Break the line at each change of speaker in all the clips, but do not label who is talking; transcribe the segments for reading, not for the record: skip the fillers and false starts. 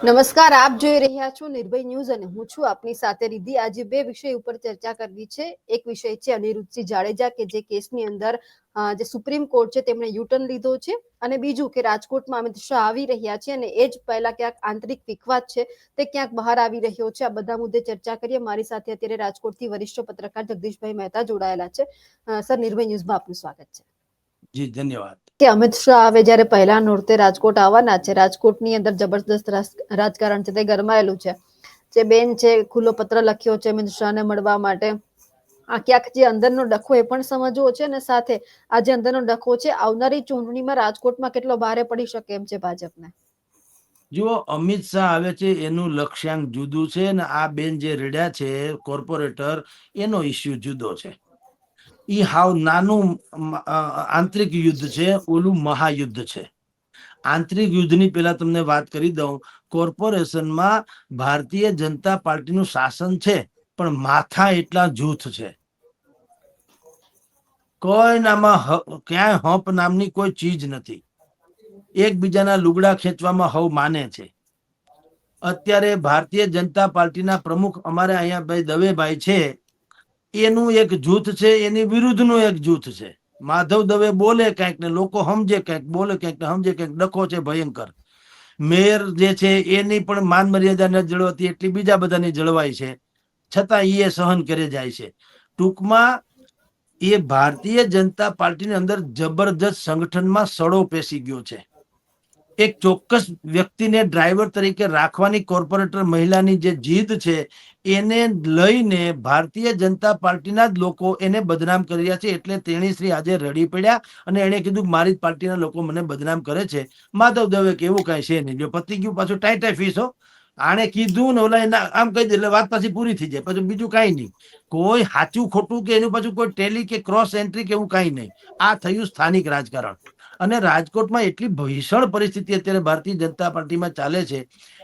નમસ્કાર, આપ જોઈ રહ્યા છો નિર્ભય ન્યૂઝ અને હું છું આપની સાથે રિદ્ધિ। આજે બે વિષય ઉપર ચર્ચા કરવી છે। એક વિષય છે અનિરુદ્ધસિંહ જાડેજા કે જે કેસની અંદર જે સુપ્રીમ કોર્ટ છે તેમણે યુટર્ન લીધો છે, અને બીજું કે રાજકોટમાં અમિત શાહ આવી રહ્યા છે અને એ જ પહેલા ક્યાંક આંતરિક વિખવાદ છે તે ક્યાંક બહાર આવી રહ્યો છે। આ બધા મુદ્દે ચર્ચા કરીએ। મારી સાથે અત્યારે રાજકોટથી વરિષ્ઠ પત્રકાર જગદીશભાઈ મહેતા જોડાયેલા છે। સર, નિર્ભય ન્યૂઝમાં આપનું સ્વાગત છે।
જી ધન્યવાદ।
કે અમિત શાહ હવે જ્યારે પહેલા નોરતે રાજકોટ આવવાના છે, રાજકોટની અંદર જબરદસ્ત રાજકારણ છે તે ગરમાયેલું છે। જે બેન છે ખુલ્લો પત્ર લખ્યો છે અમિત શાહને મળવા માટે। આ ક્યાંક જે અંદરનો ડખો એ પણ સમજવો છે, અને સાથે આ જે અંદરનો ડખો છે આવનારી ચૂંટણીમાં રાજકોટમાં કેટલો ભારે પડી શકે એમ છે ભાજપને।
જુઓ, અમિત શાહ આવે છે એનું લક્ષ્યાંક જુદું છે ને આ બેન જે રેડ્યા છે કોર્પોરેટર, એનો ઇસ્યુ જુદો છે। ઈ હાવ નાનું આંતરિક યુદ્ધ છે, ઓલું મહાયુદ્ધ છે। આંતરિક યુદ્ધની પહેલા તમને વાત કરી દઉં। કોર્પોરેશનમાં ભારતીય જનતા પાર્ટીનું શાસન છે, પણ માથા એટલા જૂથ છે। કોઈનામાં ક્યાંય હંપ નામની કોઈ ચીજ નથી। એકબીજાના લુગડા ખેંચવામાં હવ માને છે। અત્યારે ભારતીય જનતા પાર્ટીના પ્રમુખ અમારે અહીંયા ભાઈ દવેભાઈ છે, એનું એક જૂથ છે, એની વિરુદ્ધનું એક જૂથ છે। માધવ દવે બોલે કંઈક ને લોકો સમજે કંઈક, બોલે કંઈક ને સમજે કંઈક, ડખો છે ભયંકર। મેયર જે છે એની પણ માન મર્યાદા ન જળવાતી એટલી બીજા બધાની જળવાય છે, છતાં એ સહન કરે જાય છે। ટૂંકમાં એ ભારતીય જનતા પાર્ટીની અંદર જબરજસ્ત સંગઠનમાં સડો પેસી ગયો છે। એક ચોક્કસ વ્યક્તિને ડ્રાઈવર તરીકે રાખવાની કોર્પોરેટર મહિલાની જે જીદ છે, એને લઈને ભારતીય જનતા પાર્ટીના જ લોકો એને બદનામ કરી રહ્યા છે। એટલે તેણીશ્રી આજે રડી પડ્યા અને એને કીધું મારી પાર્ટીના લોકો મને બદનામ કરે છે। માધવ દવે કે એવું કઈ છે નહીં, જો પતી ગયું પાછું ટાઈ ફીસો। આણે કીધું ને ઓલા એના આમ કહી દે એટલે વાત પાછી પૂરી થઈ જાય, પછી બીજું કઈ નહીં। કોઈ સાચું ખોટું કે એનું પાછું કોઈ ટેલી કે ક્રોસ એન્ટ્રી કે એવું કઈ નહીં। આ થયું સ્થાનિક રાજકારણ। અને રાજકોટમાં એટલી ભીષણ પરિસ્થિતિ અત્યારે ભારતીય જનતા પાર્ટીમાં ચાલે છે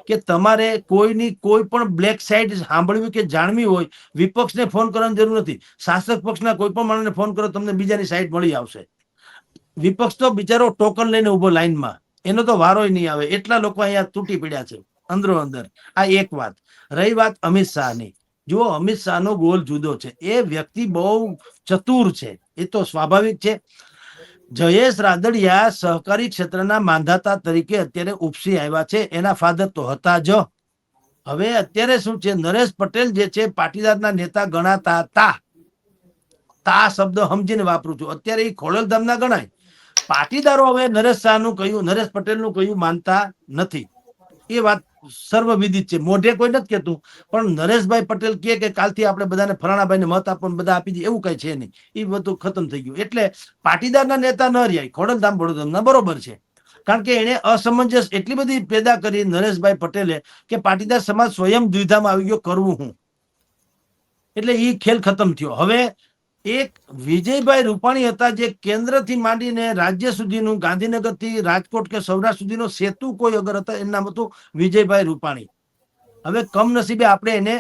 કે તમારે કોઈની કોઈ પણ બ્લેક સાઇડ સાંભળવી કે જાણવી હોય, વિપક્ષને ફોન કરવાની જરૂર નથી। શાસક પક્ષના કોઈ પણ માણસને ફોન કરો, તમને બીજાની સાઈડ મળી આવશે। વિપક્ષ તો બિચારો ટોકન લઈને ઉભો લાઈનમાં, એનો તો વારો નહીં આવે। એટલા લોકો અહીંયા તૂટી પડ્યા છે અંદરો અંદર। આ એક વાત। રહી વાત અમિત શાહની, જુઓ અમિત શાહનો ગોલ જુદો છે। એ વ્યક્તિ બહુ ચતુર છે, એ તો સ્વાભાવિક છે। જયેશ રાદડિયા સહકારી ક્ષેત્રના માંધાતા તરીકે અત્યારે ઉપસી આવ્યા છે। એના ફાધર તો હતા જ। હવે અત્યારે શું છે, નરેશ પટેલ જે છે પાટીદારના નેતા ગણાતા હતા। તા શબ્દ સમજીને વાપરું છું, અત્યારે એ ખોડલધામના ગણાય। પાટીદારો હવે નરેશ શાહનું કહ્યું, નરેશ પટેલનું કહ્યું માનતા નથી। એ વાત સર્વવિદિત છે, મોઢે કોઈ નથી કહેતું, પણ નરેશભાઈ પટેલ કે કાલથી આપણે બધાને ફલાણાભાઈને મત આપો બધા આપી દઈએ, એવું કઈ છે નહીં। એ બધું ખતમ થઈ ગયું। એટલે પાટીદારના નેતા ન રહ્યા, ખોડલધામ બોડલધામના બરોબર છે। કારણ કે એને અસમંજસ એટલી બધી પેદા કરી નરેશભાઈ પટેલે કે પાટીદાર સમાજ સ્વયં દ્વિધામાં આવી ગયો, કરવું હું। એટલે એ ખેલ ખતમ થયો। હવે એક વિજયભાઈ રૂપાણી હતા, જે કેન્દ્રથી માંડીને રાજ્ય સુધીનું, ગાંધીનગરથી રાજકોટ કે સૌરાષ્ટ્ર સુધીનો સેતુ કોઈ અગર હતા, એનું નામ હતું વિજયભાઈ રૂપાણી। હવે કમનસીબે આપણે એને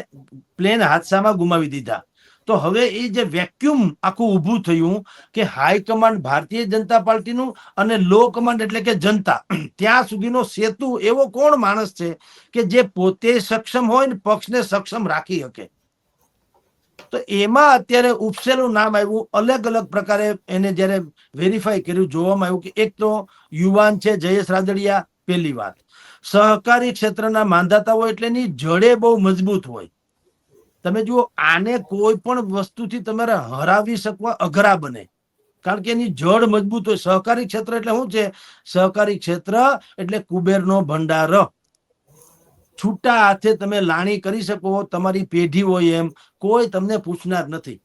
પ્લેન હાદસામાં ગુમાવી દીધા। તો હવે એ જે વેક્યુમ આખું ઊભું થયું કે હાઈકમાન્ડ ભારતીય જનતા પાર્ટીનું અને લો કમાન્ડ એટલે કે જનતા, ત્યાં સુધીનો સેતુ એવો કોણ માણસ છે કે જે પોતે સક્ષમ હોય ને પક્ષને સક્ષમ રાખી શકે। તો એમાં અત્યારે ઉપસેલું નામ આવ્યું। અલગ અલગ પ્રકારે એને જયારે વેરીફાઈ કર્યું, જોવામાં આવ્યું કે એક તો યુવાન છે જયેશ રાદડિયા, પહેલી વાત। સહકારી ક્ષેત્રના માંધાતા હોય એટલે એની જડે બહુ મજબૂત હોય। તમે જુઓ, આને કોઈ પણ વસ્તુથી તમારે હરાવી શકવા અઘરા બને, કારણ કે એની જડ મજબૂત હોય। સહકારી ક્ષેત્ર એટલે શું છે? સહકારી ક્ષેત્ર એટલે કુબેરનો ભંડાર। છૂટા હાથે તમે લાણી કરી શકો, તમારી પેઢી હોય એમ, કોઈ તમને પૂછનાર નથી।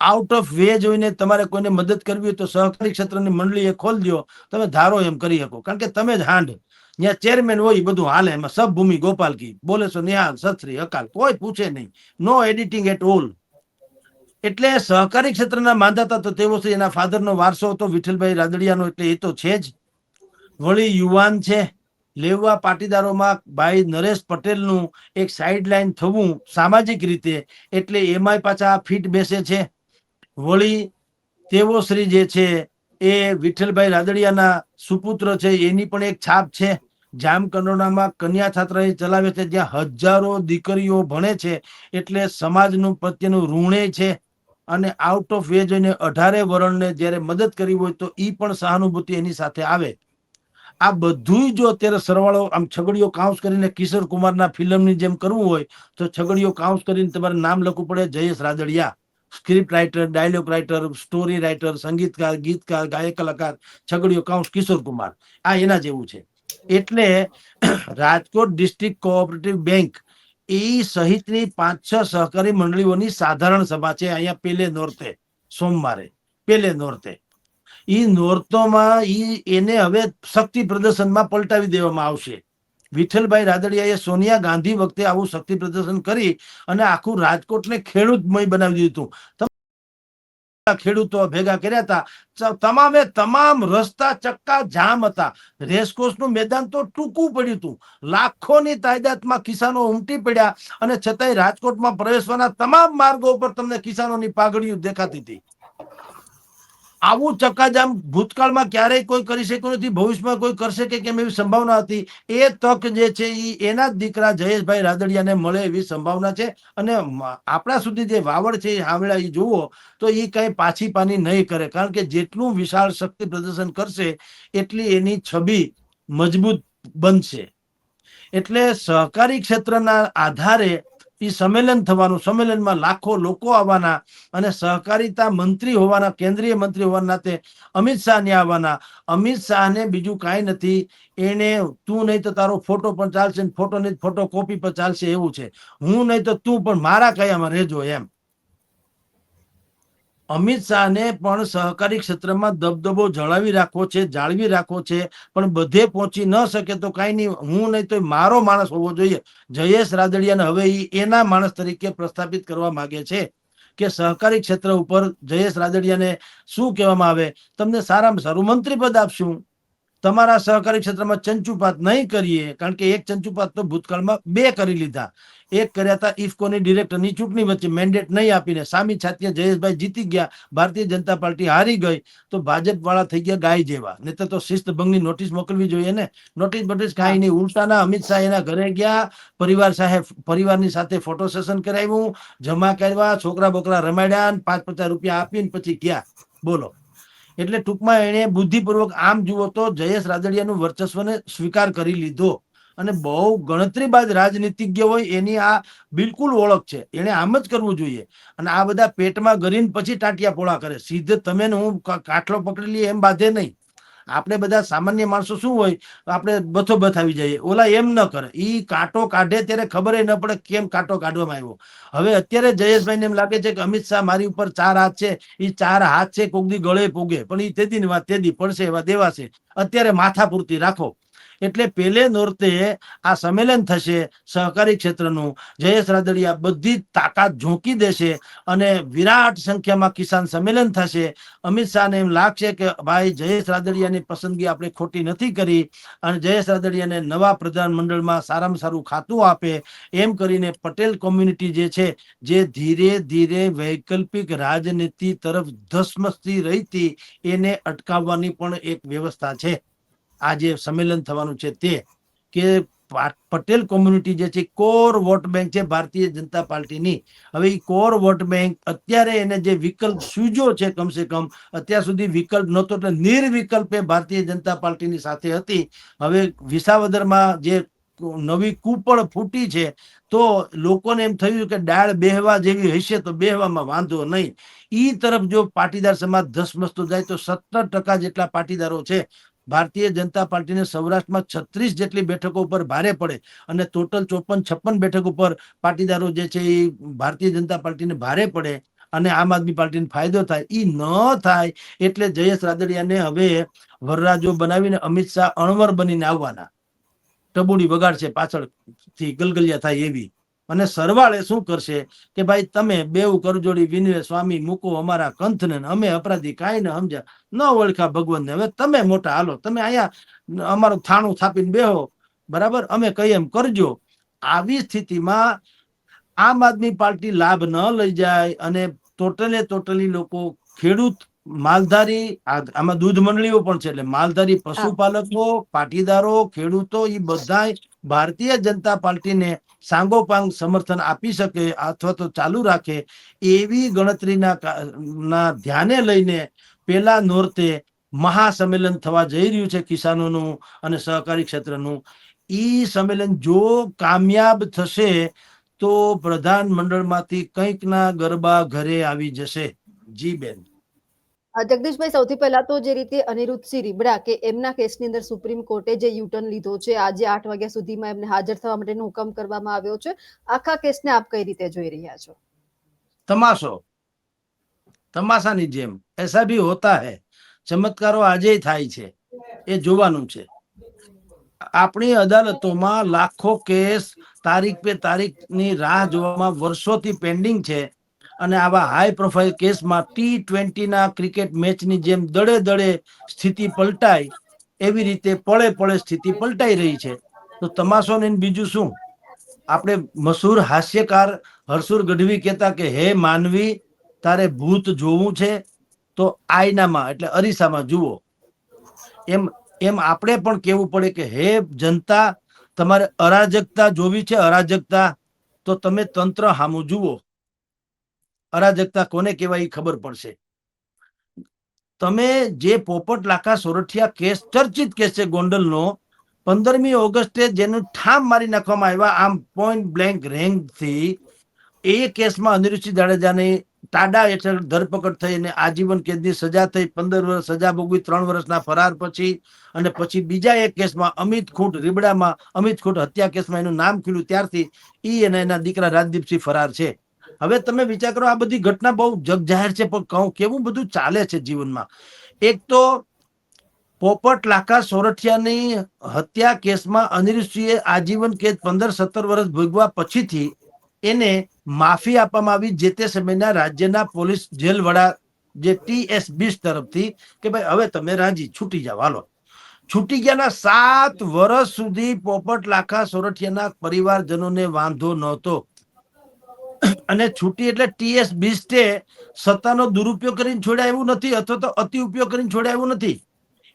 આઉટ ઓફ વે જોઈને તમારે કોઈને મદદ કરવી હોય તો સહકારી ક્ષેત્રની મંડળી એ ખોલી દો, તમે ધારો એમ કરી શકો। કારણ કે તમે જ હાંડ, ત્યાં ચેરમેન હોય બધું હાલે, એમાં સબ ભૂમિ ગોપાલ કી બોલે સો નિહાલ સત્રી અકાલ, કોઈ પૂછે નહીં, નો એડિટિંગ એટ ઓલ। એટલે સહકારી ક્ષેત્રના માંધાતા તો તેઓ છે, એના ફાધરનો વારસો હતો વિઠ્ઠલભાઈ રાદડિયાનો, એટલે એ તો છે જ। વળી યુવાન છે। લેવા પાટીદારોમાં ભાઈ નરેશ પટેલનું એક સાઇડલાઇન થવું સામાજિક રીતે, એટલે એમાંય પાછા ફીટ બેસે છે। વળી તેઓ શ્રી જે છે એ વિઠ્ઠલભાઈ રાદડિયાના સુપુત્ર છે, એની પણ એક છાપ છે। જામકંડોરણામાં કન્યા છાત્રાલય ચલાવે છે, જ્યાં હજારો દીકરીઓ ભણે છે, એટલે સમાજનું પ્રત્યેનું ઋણે છે. અને આઉટ ઓફ વે જોઈને 18 વર્ષને જ્યારે મદદ કરી હોય તો ઈ પણ સહાનુભૂતિ એની સાથે આવે. આ બધું જો અત્યારે સરવાળો આમ છગડીઓ કાઉન્સ કરીને કિશોર કુમારના ફિલ્મની જેમ કરવું હોય તો છગડીઓ કાઉન્સ કરીને તમારે નામ લખવું પડે Jayesh Radadiya, script writer, dialogue writer, story writer, સંગીતકાર, ગીતકાર, ગાયક કલાકાર, છગડીઓ કાઉન્સ કિશોર કુમાર. આ એના જેવું છે. એટલે રાજકોટ ડિસ્ટ્રિક્ટ કોઓપરેટિવ બેંક એ સહિતની 5-6 સહકારી મંડળીઓની સાધારણ સભા છે અહીંયા પેલે નોરતે, સોમવારે પેલે નોરતે. ઈ નોરતોમાં એને હવે શક્તિ પ્રદર્શનમાં પલટાવી દેવામાં આવશે. વિઠ્ઠલભાઈ રાદડિયાએ સોનિયા ગાંધી વખતે આવું શક્તિ પ્રદર્શન કરી અને આખું રાજકોટને ખેડૂતમય બનાવી દીધું. ખેડૂતો ભેગા કર્યા હતા, તમામે તમામ રસ્તા ચક્કા જામ હતા. રેસકોર્સનું મેદાન તો ટૂંકું પડ્યું હતું. લાખોની તાદાદમાં કિસાનો ઉમટી પડ્યા અને છતાંય રાજકોટમાં પ્રવેશવાના તમામ માર્ગો ઉપર તમને કિસાનોની પાઘડીઓ દેખાતી હતી. આવું ચક્કાજામ ભૂતકાળમાં ક્યારેય કોઈ કરી શક્યું નથી, ભવિષ્યમાં કોઈ કરશે કે કેમ એવી સંભાવના હતી. એ તક જે છે એ એના જ દીકરા જયેશભાઈ રાદડિયાને મળે એવી સંભાવના છે. અને આપણા સુધી જે વાવડ છે એ હાવડા એ જુઓ તો એ કઈ પાછી પાની નહીં કરે, કારણ કે જેટલું વિશાળ શક્તિ પ્રદર્શન કરશે એટલી એની છબી મજબૂત બનશે. એટલે સહકારી ક્ષેત્રના આધારે એ સંમેલન થવાનું, સંમેલનમાં લાખો લોકો આવવાના અને સહકારિતા મંત્રી હોવાના, કેન્દ્રીય મંત્રી હોવાના નાતે અમિત શાહ ને આવવાના. અમિત શાહને બીજું કાંઈ નથી, એને તું નહીં તો તારો ફોટો પણ ચાલશે, ફોટો નહીં ફોટો કોપી પર ચાલશે એવું છે. હું નહીં તો તું પણ મારા કયામાં રહેજો એમ. અમિત શાહને પણ સહકારી ક્ષેત્રમાં દબદબો જાળવી રાખવો છે, પણ બધે પહોંચી ન શકે તો કાંઈ નહીં, હું નહીં તો મારો માણસ હોવો જોઈએ. જયેશ રાદડિયાને હવે એના માણસ તરીકે પ્રસ્થાપિત કરવા માંગે છે કે સહકારી ક્ષેત્ર ઉપર જયેશ રાદડિયાને શું કહેવામાં આવે, તમને સારામાં સારું મંત્રી પદ આપશું, તમારા સહકારી ક્ષેત્રમાં ચંચુપાત નહીં કરીએ. કારણ કે એક ચંચુપાત તો ભૂતકાળમાં 2 કરી લીધા. એક કર્યા હતા ઇફકોની ડિરેક્ટરની ચૂંટણી વચ્ચે મેન્ડેટ નહીં આપીને, સામી છાતીએ જયેશભાઈ જીતી ગયા, ભારતીય જનતા પાર્ટી હારી ગઈ તો ભાજપ વાળા થઈ ગયા ગાય જેવા. નહીં તો શિસ્ત ભંગની નોટિસ મોકલવી જોઈએ ને. નોટિસ કાંઈ નહીં, ઉલટાના અમિત શાહ એના ઘરે ગયા, પરિવારની સાથે ફોટો સેશન કરાવ્યું, જમા કરવા, છોકરા બોકરા રમાડ્યા, 5-50 રૂપિયા આપીને પછી ગયા. બોલો. એટલે ટૂંકમાં એને બુદ્ધિપૂર્વક આમ જુઓ તો જયેશ રાદડિયાનું વર્ચસ્વને સ્વીકાર કરી લીધો. અને બહુ ગણતરીબાજ રાજનીતિજ્ઞ હોય એની આ બિલકુલ ઓળખ છે. એને આમ જ કરવું જોઈએ. અને આ બધા પેટમાં ગરીને પછી ટાટિયા પોળા કરે, સીધે તમે હું કાટલો પકડી લઈએ એમ બાંધે નહીં. આપણે બધા સામાન્ય માણસો શું હોય, આપણે બથો બથાવી જઈએ, ઓલા એમ ન કરે. ઈ કાંટો કાઢે ત્યારે ખબર ન પડે કેમ કાંટો કાઢવામાં આવ્યો. હવે અત્યારે જયેશભાઈને એમ લાગે છે કે અમિત શાહ મારી ઉપર 4 હાથ છે, એ 4 હાથ છે કોકદી ગળે પોગે, પણ એ તેદી ની વાત તેદી પડશે એવા દેવાશે. અત્યારે માથા પૂરતી રાખો. એટલે પેલે નોરતે આ સંમેલન થશે સહકારી ક્ષેત્રનું. જયેશ રાદડિયા બધી તાકાત ઝોંકી દેશે અને વિરાટ સંખ્યામાં કિસાન સંમેલન થશે. અમિત શાહને એમ લાગશે કે ભાઈ જયેશ રાદડિયાની પસંદગી આપણે ખોટી નથી કરી અને જયેશ રાદડિયાને નવા પ્રધાનમંડળમાં સારામાં સારું ખાતું આપે. એમ કરીને પટેલ કોમ્યુનિટી જે છે, જે ધીરે ધીરે વૈકલ્પિક રાજનીતિ તરફ ધસમસતી રહી હતી, એને અટકાવવાની પણ એક વ્યવસ્થા છે. આ જે સંમેલન થવાનું છે તે કે પટેલ કોમ્યુનિટી જે છે કોર વોટ બેંક છે ભારતીય જનતા પાર્ટીની. હવે એ કોર વોટ બેંક અત્યારે એને જે વિકલ્પ સૂજો છે, કમસે કમ અત્યાર સુધી વિકલ્પ નહોતો, એટલે નિર્વિકલ્પે ભારતીય જનતા પાર્ટીની સાથે હતી. હવે વિસાવદરમાં જે નવી કૂપળ ફૂટી છે તો લોકોને એમ થયું કે ડાળ બેહવા જેવી હશે તો બેહવામાં વાંધો નહીં. ઈ તરફ જો પાટીદાર સમાજ ધસમસતો જાય તો 17% જેટલા પાટીદારો છે. ભારતીય જનતા પાર્ટીને સૌરાષ્ટ્રમાં 36 જેટલી બેઠકો ઉપર ભારે પડે અને ટોટલ 54-56 બેઠક ઉપર પાટીદારો જે છે એ ભારતીય જનતા પાર્ટીને ભારે પડે અને આમ આદમી પાર્ટીને ફાયદો થાય. એ ન થાય એટલે જયેશ રાદડિયાને હવે વરરાજો બનાવીને અમિત શાહ અણવર બનીને આવવાના. ટબુડી વગાડશે પાછળથી ગલગલિયા થાય એવી. અને સરવાળે શું કરશે કે ભાઈ તમે બેઉ કરજોડી વિનવે સ્વામી મૂકો અમારા કંથને, અમે અપરાધી કાંઈ ન સમજ્યા, ન ઓળખા ભગવાનને, હવે તમે મોટા હાલો, તમે અહીંયા અમારું થાણું થાપીને બેહો, બરાબર, અમે કહીએ એમ કરજો. આવી સ્થિતિમાં આમ આદમી પાર્ટી લાભ ન લઈ જાય અને ટોટલી લોકો ખેડૂત માલધારી આમાં દૂધ મંડળીઓ પણ છે, એટલે માલધારી
હા
પશુપાલકો, પાટીદારો, ખેડૂતો એ બધા ભારતીય જનતા પાર્ટીને સાંગોપાંગ સમર્થન આપી શકે અથવા તો ચાલુ રાખે એવી ગણતરીના ધ્યાને લઈને પેલા નોરતે મહાસંમેલન થવા જઈ રહ્યું છે કિસાનોનું અને સહકારી ક્ષેત્રનું. ઈ સંમેલન જો કામયાબ થશે તો પ્રધાનમંડળમાંથી કંઈક ના ગરબા ઘરે આવી જશે. જી બેન.
જગદીશભાઈ, સૌથી પહેલા તો જે રીતે અનિરુદ્ધસિંહ રીબડા કે એમના કેસની અંદર સુપ્રીમ કોર્ટે જે યુટર્ન લીધો છે, આજે 8 વાગ્યા સુધીમાં એમને હાજર થવા માટેનો હુકમ કરવામાં આવ્યો છે, આખા કેસને આપ કઈ રીતે જોઈ રહ્યા છો?
તમાશો, તમાશાની જેમ એસા ભી હોતા હૈ. ચમત્કારો આજે થાય છે, એ જોવાનું છે. આપણી અદાલતોમાં લાખો કેસ તારીખ પે તારીખની રાહ જોવામાં વર્ષોથી પેન્ડિંગ છે, અને આવા હાઈ પ્રોફાઇલ કેસમાં T20ના ક્રિકેટ મેચની જેમ દડે દડે સ્થિતિ પલટાય એવી રીતે પળે પળે સ્થિતિ પલટાઈ રહી છે. તો તમાશો ને બીજું શું? આપણે મશહૂર હાસ્યકાર હરસુર ગઢવી કહેતા કે હે માનવી, તારે ભૂત જોવું છે તો આયનામાં એટલે અરીસામાં જુઓ. એમ એમ આપણે પણ કેવું પડે કે હે જનતા, તમારે અરાજકતા જોવી છે, અરાજકતા, તો તમે તંત્ર સામું જુઓ. અરાજકતા કોને કહેવાય એ ખબર પડશે. તમે જે પોપટ લાખા સોરઠિયા કેસ, ચર્ચિત કેસ છે ગોંડલનો, 15મી ઓગસ્ટે જેનું ઠામ મારી નાખવામાં આવ્યા આમ પોઈન્ટ બ્લેન્ક રેન્જથી, એ કેસમાં અનિરુદ્ધસિંહ જાડેજાની ટાડા હેઠળ ધરપકડ થઈ અને આજીવન કેદની સજા થઈ. 15 વર્ષ સજા ભોગવી, 3 વર્ષના ફરાર પછી, અને પછી બીજા એક કેસમાં અમિત ખૂંટ રીબડામાં, અમિત ખૂંટ હત્યા કેસમાં એનું નામ ખુલ્યું ત્યારથી ઈ અને એના દીકરા રાજદીપસિંહ ફરાર છે. હવે તમે વિચાર કરો, આ બધી ઘટના બહુ જગજાહેર છે, પણ કહું કેવું બધું ચાલે છે જીવનમાં. એક તો પોપટ લાખા સોરઠિયાની હત્યા કેસમાં અનિરુદ્ધસિંહે આજીવન કેદ 15-17 વર્ષ ભોગવા પછીથી એને માફી આપવામાં આવી જે તે સમયના રાજ્યના પોલીસ જેલ વડા જે TS બિસ્ટ તરફથી, કે ભાઈ હવે તમે રાજી છૂટી જાઓ, હાલો. છૂટી ગયાના 7 વર્ષ સુધી પોપટ લાખા સોરઠિયાના પરિવારજનોને વાંધો નહોતો. અને છૂટી એટલે TS બિસ્ટે સત્તાનો દુરુપયોગ કરીને છોડ્યા એવું નથી, અથવા તો અતિ ઉપયોગ કરીને છોડ્યા એવું નથી.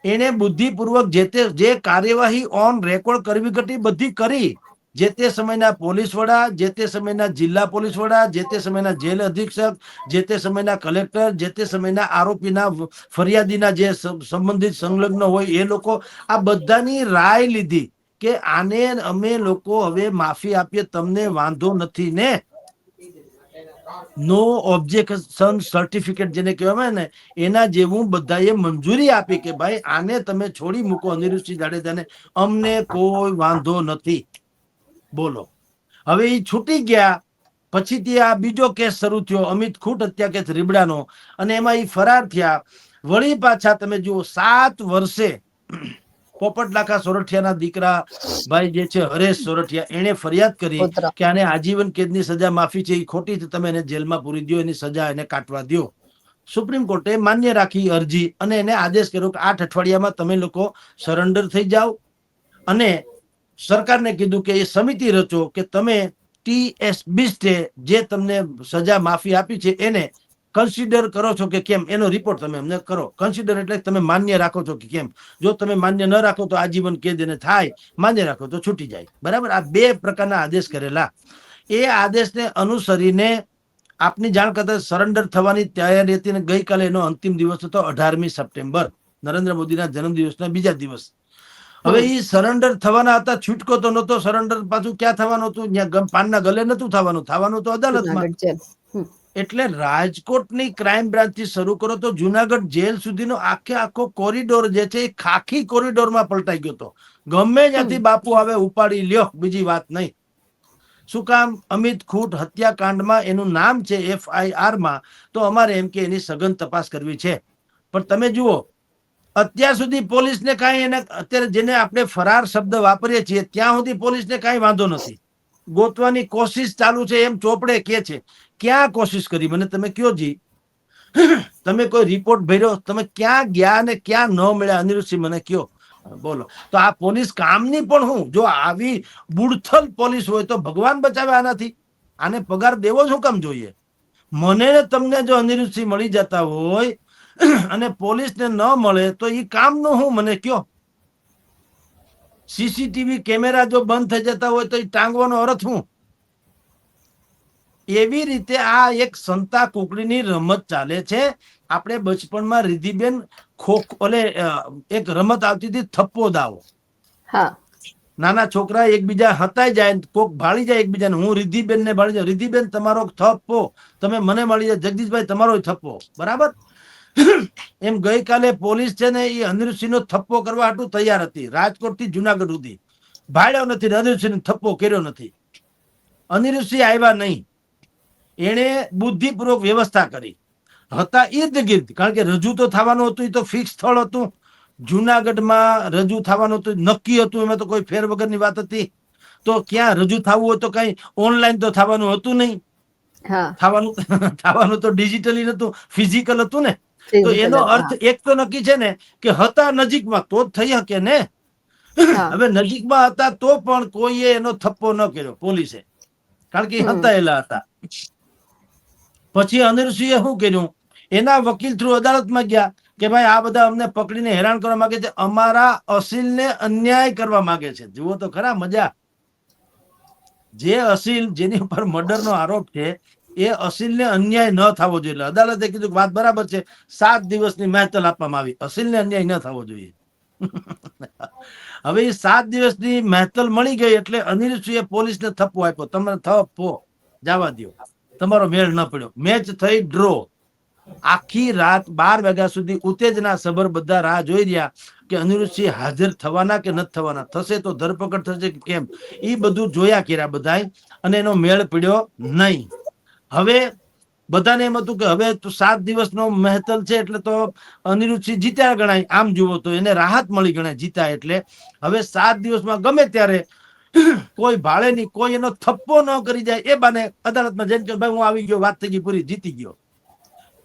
એને બુદ્ધિપૂર્વક જે કાર્યવાહી ઓન રેકોર્ડ કરવી ઘટી બધી કરી. જે તે સમયના પોલીસ વડા, જે તે સમયના જિલ્લા પોલીસ વડા, જે તે સમયના જેલ અધિક્ષક, જે તે સમયના કલેક્ટર, જે તે સમયના આરોપીના ફરિયાદીના જે સંબંધિત સંલગ્ન હોય એ લોકો, આ બધાની રાય લીધી કે આને અમે લોકો હવે માફી આપીએ, તમને વાંધો નથી ને. નો ઓબ્જેક્શન સર્ટિફિકેટ જેને કહેવાય ને, એના જેવું બધાએ મંજૂરી આપી કે ભાઈ આને તમે છોડી મૂકો અનિરુદ્ધસિંહ જાડેજાને, અમને કોઈ વાંધો નથી. બોલો. હવે એ છૂટી ગયા પછીથી આ બીજો કેસ શરૂ થયો, અમિત ખૂંટ હત્યા કેસ રીબડાનો, અને એમાં એ ફરાર થયા. વળી પાછા તમે જુઓ 7 વર્ષે પોપટ લાખા સોરઠિયાના દીકરા ભાઈ જે છે હરેશ સોરઠિયા, એને ફરિયાદ કરી
પુત્ર.
કે આને આજીવન કેદની સજા માફી છે, એ ખોટી છે, તમે એને જેલમાં પૂરી દો, એની સજા એને કાટવા દો. સુપ્રીમ કોર્ટે માન્ય રાખી અરજી અને એને આદેશ કર્યો કે 8 અઠવાડિયામાં તમે લોકો સરેન્ડર થઈ જાઓ, અને સરકારને કીધું કે એ સમિતિ રચો કે તમે TS બિસ્ટે જે તમને સજા માફી આપી છે એને કન્સિડર કરો છો કે કેમ, એનો રિપોર્ટ તમે અમને કરો. કન્સિડર એટલે તમે માન્ય રાખો છો કે કેમ. જો તમે માન્ય ન રાખો તો આજીવન કેદ એને થાય, માન્ય રાખો તો છૂટી જાય. બરાબર. આ 2 પ્રકારના આદેશ કરેલા. એ આદેશને અનુસરીને આપની જાણ કરતા સરેન્ડર થવાની તૈયારી હતી, અને ગઈકાલે એનો અંતિમ દિવસ હતો 18મી સપ્ટેમ્બર, નરેન્દ્ર મોદીના જન્મદિવસના બીજા દિવસ. હવે એ સરેન્ડર થવાના હતા, છૂટકો તો નહોતો. સરેન્ડર પાછું ક્યાં થવાનું હતું? ત્યાં પાનના ગલે નતું થવાનું, થવાનું તો અદાલતમાં.
જુનાગઢ જેલ.
એટલે રાજકોટની ક્રાઇમ બ્રાન્ચથી શરૂ કરો તો જુનાગઢ જેલ સુધીનો આખો કોરિડોર જે છે એ ખાખી કોરિડોરમાં પલટાઈ ગયો હતો. ગમે ત્યાંથી બાપુ આવે ઉપાડી લ્યો, બીજી વાત નહીં. શું કામ? અમિત ખૂંટ હત્યાકાંડમાં એનું નામ છે FIR માં, તો અમારે એમ કે એની સઘન તપાસ કરવી છે. પણ તમે જુઓ, અત્યાર સુધી પોલીસને કાંઈ, એને અત્યારે જેને આપણે ફરાર શબ્દ વાપરીએ છીએ ત્યાં સુધી પોલીસને કાંઈ વાંધો નથી. ગોતવાની કોશિશ ચાલુ છે એમ ચોપડે કે છે. ક્યાં કોશિશ કરી? મને તમે કયો જી. તમે કોઈ રિપોર્ટ ભર્યો? તમે ક્યાં ગયા ને ક્યાં ન મળ્યા? અનિરુદ્ધસિંહ મને કયો. બોલો. તો આ પોલીસ કામની પણ હું, જો આવી બુડથલ પોલીસ હોય તો ભગવાન બચાવે આનાથી. આને પગાર દેવો શું કામ જોઈએ? મને ને તમને જો અનિરુદ્ધસિંહ મળી જતા હોય અને પોલીસને ન મળે તો એ કામનું હું મને કયો? સીસીટીવી કેમેરા જો બંધ થઈ જતા હોય તો એ ટાંગવાનો અર્થ હું? એવી રીતે આ એક સંતા કુકડીની રમત ચાલે છે. આપણે બચપણમાં રિધિબેન એક રમત આવતી હતી, થપ્પો દાવ.
હા
નાના છોકરા એકબીજા હતાઈ જાય, કોક ભાળી જાય એકબીજાને. હું રિધિબેન ને ભાળી જાય, રિધિબેન તમારો થપ્પો, તમે મને મળી જાય, જગદીશભાઈ તમારો થપ્પો. બરાબર. એમ ગઈકાલે પોલીસ છે ને એ અનિરુદ્ધસિંહ નો થપ્પો કરવા હાટુ તૈયાર હતી. રાજકોટ થી જુનાગઢ સુધી ભાડ્યો નથી, અનિરુદ્ધસિંહ થપ્પો કર્યો નથી. અનિરુદ્ધસિંહ આવ્યા નહીં, એને બુદ્ધિપૂર્વક વ્યવસ્થા કરી. હતા ઈર્દ ગિર્દ, કારણ કે રજૂ તો થવાનું હતું, એ તો ફિક્સ સ્થળ હતું. જુનાગઢમાં રજૂ થવાનું હતું, નક્કી હતું, એમાં તો કોઈ ફેર વગરની વાત હતી. તો ક્યાં રજૂ થવું હોય તો કઈ ઓનલાઈન તો થવાનું હતું નહીં.
હા
થવાનું તો ડિજિટલી નતું, ફિઝિકલ હતું ને. તો
physical
એનો
હતા,
અર્થ એક તો નક્કી છે ને કે હતા નજીકમાં તો જ થઈ શકે ને.
હા
હવે નજીકમાં હતા તો પણ કોઈએ એનો થપ્પો ન કર્યો પોલીસે, કારણ કે
હમ
હતાયેલા હતા. પછી અનિરુદ્ધસિંહે શું કર્યું? એના વકીલ થ્રુ અદાલતમાં ગયા કે ભાઈ આ બધા અમને પકડીને હેરાન કરવા માંગે છે, અમારા અસીલને અન્યાય કરવા માંગે છે. જુઓ તો ખરા મજા. જે અસીલ, જેની ઉપર મર્ડરનો આરોપ છે, એ અસીલને અન્યાય ન થવો જોઈએ. એટલે અદાલતે કીધું કે વાત બરાબર છે, 7 દિવસની મહેતલ આપવામાં આવી, અસીલને અન્યાય ન થવો જોઈએ. હવે એ 7 દિવસની મહેતલ મળી ગઈ એટલે અનિરુદ્ધસિંહે પોલીસને થપ્પો આપ્યો, તમે થપ્પો જવા દો, તમારો મેળ ન પડ્યો. મેચ થઈ ડ્રો. આખી રાત 12 વાગ્યા સુધી ઉત્તેજના સભર બધા રાહ જોઈ રહ્યા કે અનિરુદ્ધસિંહ હાજર થવાના કે નથી થવાના, થશે તો ધરપકડ થશે કે કેમ. એ બધું જોયા કર્યા બધાય, અને એનો મેળ પડ્યો નહીં. હવે બધાને એમ હતું કે હવે તો 7 દિવસનો મહેતલ છે એટલે તો અનિરુદ્ધસિંહ જીત્યા ગણાય. આમ જુઓ તો એને રાહત મળી ગણાય જીતા એટલે. હવે 7 દિવસમાં ગમે ત્યારે કોઈ ભાળે નહીં, કોઈ એનો થપ્પો ન કરી જાય, એ બાને અદાલતમાં જઈને કે ભાઈ હું આવી ગયો, વાત થઈ ગઈ પૂરી, જીતી ગયો.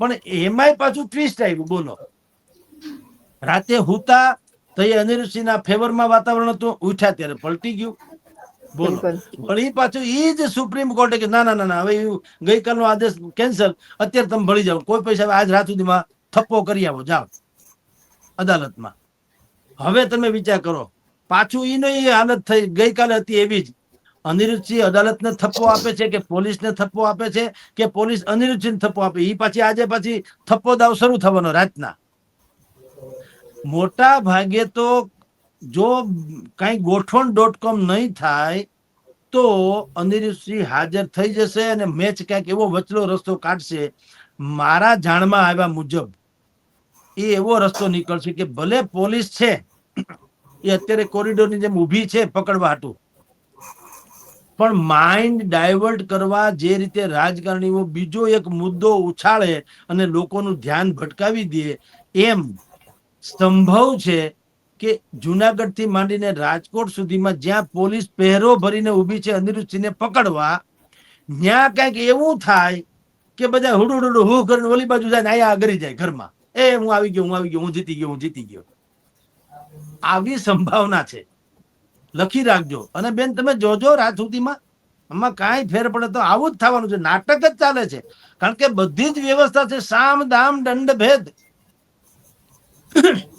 પણ એમાંય પાછું ટ્વિસ્ટ આવ્યું. બોલો, રાતે હુતા તો એ અનિરુદ્ધસિંહના ફેવરમાં વાતાવરણ હતું, ઉઠ્યા ત્યારે પલટી ગયું. બોલો,
બિલકુલ
વળી પાછું એ જ સુપ્રીમ કોર્ટે કે ના ના ના ના, હવે ગઈકાલનો આદેશ કેન્સલ, અત્યારે તમે ભળી જાઓ, કોઈ પૈસા આજ રાત સુધીમાં થપ્પો કરી આવો, જાઓ અદાલતમાં. હવે તમે વિચાર કરો, પાછું એનો એ હાલત થઈ ગઈકાલે હતી એવી જ. અનિરુદ્ધસિંહ અદાલતને થપ્પો આપે છે કે પોલીસને થપ્પો આપે છે કે પોલીસ અનિરુદ્ધસિંહ થપ્પો આપે, એ પાછી આજે પાછી થપ્પો દાવ શરૂ થવાનો રાતના. મોટા ભાગે તો જો કઈ ગોઠવણ.com નહીં થાય તો અનિરુદ્ધસિંહ હાજર થઈ જશે અને મેચ ક્યાંક એવો વચલો રસ્તો કાઢશે. મારા જાણમાં આવ્યા મુજબ એ એવો રસ્તો નીકળશે કે ભલે પોલીસ છે એ અત્યારે કોરિડોરની જેમ ઊભી છે પકડવા હાટું, પણ માઇન્ડ ડાયવર્ટ કરવા જે રીતે રાજકારણીઓ બીજો એક મુદ્દો ઉછાળે અને લોકોનું ધ્યાન ભટકાવી દે, એમ સંભવ છે કે જુનાગઢ થી માંડીને રાજકોટ સુધીમાં જ્યાં પોલીસ પહેરો ભરીને ઊભી છે અનિરુદ્ધસિંહને પકડવા, ત્યાં કઈક એવું થાય કે બધા હુડુડુડુ હું કરીને ઓલી બાજુ જાય ને આયા આગળ જાય ઘરમાં, એ હું આવી ગયો, હું આવી ગયો, હું જીતી ગયો, હું જીતી ગયો. આવી સંભાવના છે, લખી રાખજો. અને બેન તમે જોજો રાત સુધીમાં આમાં કાંઈ ફેર પડે તો આવું જ થવાનું છે. નાટક જ ચાલે છે, કારણ કે બધી જ વ્યવસ્થા છે, સામ દામ દંડ ભેદ.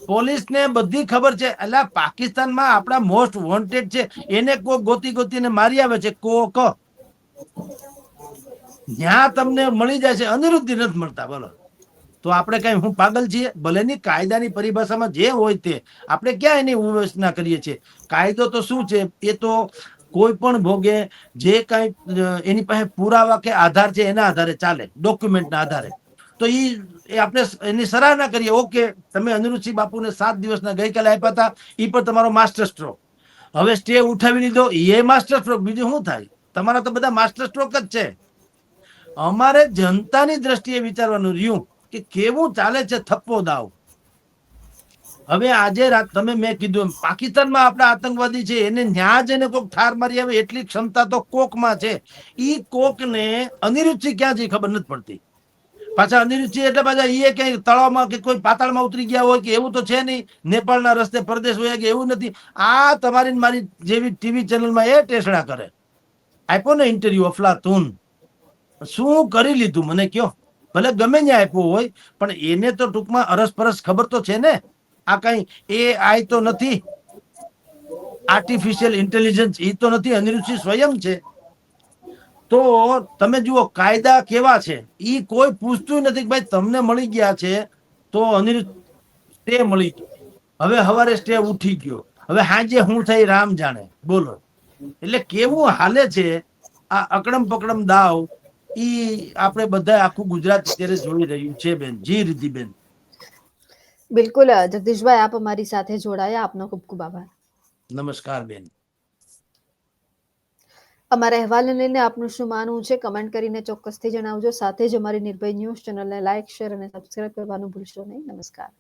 પોલીસને બધી ખબર છે. એટલે પાકિસ્તાનમાં આપણા મોસ્ટ વોન્ટેડ છે, એને કોક ગોતી ગોતીને મારી આવે છે, કોક જ્યાં તમને મળી જાય છે, અનિરુદ્ધ નથી મળતા. બોલો, તો આપણે કઈ હું પાગલ છીએ? ભલેની કાયદાની પરિભાષામાં જે હોય તે આપણે ક્યાં એની વિવેચના કરીએ છીએ. કાયદો તો શું છે, એ તો કોઈ પણ ભોગે જે કઈ એની પાસે પુરાવા કે આધાર છે એના આધારે ચાલે, ડોક્યુમેન્ટના આધારે. તો એ આપણે એની સરાહના કરીએ. ઓકે, તમે અનિરુદ્ધસિંહ બાપુને 7 દિવસના ગઈકાલે આપ્યા હતા, એ પણ તમારો માસ્ટર સ્ટ્રોક. હવે સ્ટે ઉઠાવી લીધો, એ માસ્ટર સ્ટ્રોક. બીજું શું થાય? તમારા તો બધા માસ્ટર સ્ટ્રોક જ છે. અમારે જનતાની દ્રષ્ટિએ વિચારવાનું રહ્યું કે કેવું ચાલે છે થપ્પો દાવ. હવે આજે રાત તમે મેં કીધું પાકિસ્તાનમાં આપણા આતંકવાદી છે, એને ન્યા જઈને કોક ઠાર મારી આવે એટલી ક્ષમતા તો કોકમાં છે. ઈ કોકને અનિરુદ્ધસિંહ ક્યાં છે ખબર નથી પડતી. પાછા અનિરુદ્ધસિંહ એટલે પાછા એ ક્યાંય તળાવમાં કે કોઈ પાતાળમાં ઉતરી ગયા હોય કે એવું તો છે નહીં, નેપાળના રસ્તે પરદેશ હોય કે એવું નથી. આ તમારી મારી જેવી ટીવી ચેનલમાં એ ટેસડા કરે. આપ્યો ને ઇન્ટરવ્યુ અફલાતુન, શું કરી લીધું મને કયો? ભલે ગમે ત્યાં આપ્યો હોય, પણ એને તો ટૂંકમાં અરસપરસ ખબર તો છે ને. આ કઈ AI તો નથી, આર્ટિફિશિયલ ઇન્ટેલિજન્સ એ તો નથી, અનિરુદ્ધસિંહ સ્વયં છે. તો તમે જુઓ કાયદા કેવા છે, ઈ કોઈ પૂછતું નથી કે ભાઈ તમને મળી ગયા છે તો અનિરુદ્ધ સ્ટે મળી ગયો, હવે હવારે સ્ટે ઉઠી ગયો, હવે હાંજે હું થઈ રામ જાણે. બોલો એટલે કેવું હાલે છે આ અકડમ પકડમ દાવ. ઈ આપણે બધા આખું ગુજરાત અત્યારે જોઈ રહ્યું છે બેન. જી રિદ્ધિબેન.
બિલકુલ જગદીશભાઈ, આપ અમારી સાથે જોડાયા, આપનો ખૂબ ખૂબ આભાર.
નમસ્કાર બેન.
અમારા અહેવાલને લઈને આપનું શું માનવું છે કમેન્ટ કરીને ચોક્કસથી જણાવજો. સાથે જ અમારી નિર્ભય ન્યૂઝ ચેનલને લાઇક, શેર અને સબસ્ક્રાઇબ કરવાનું ભૂલશો નહીં. નમસ્કાર.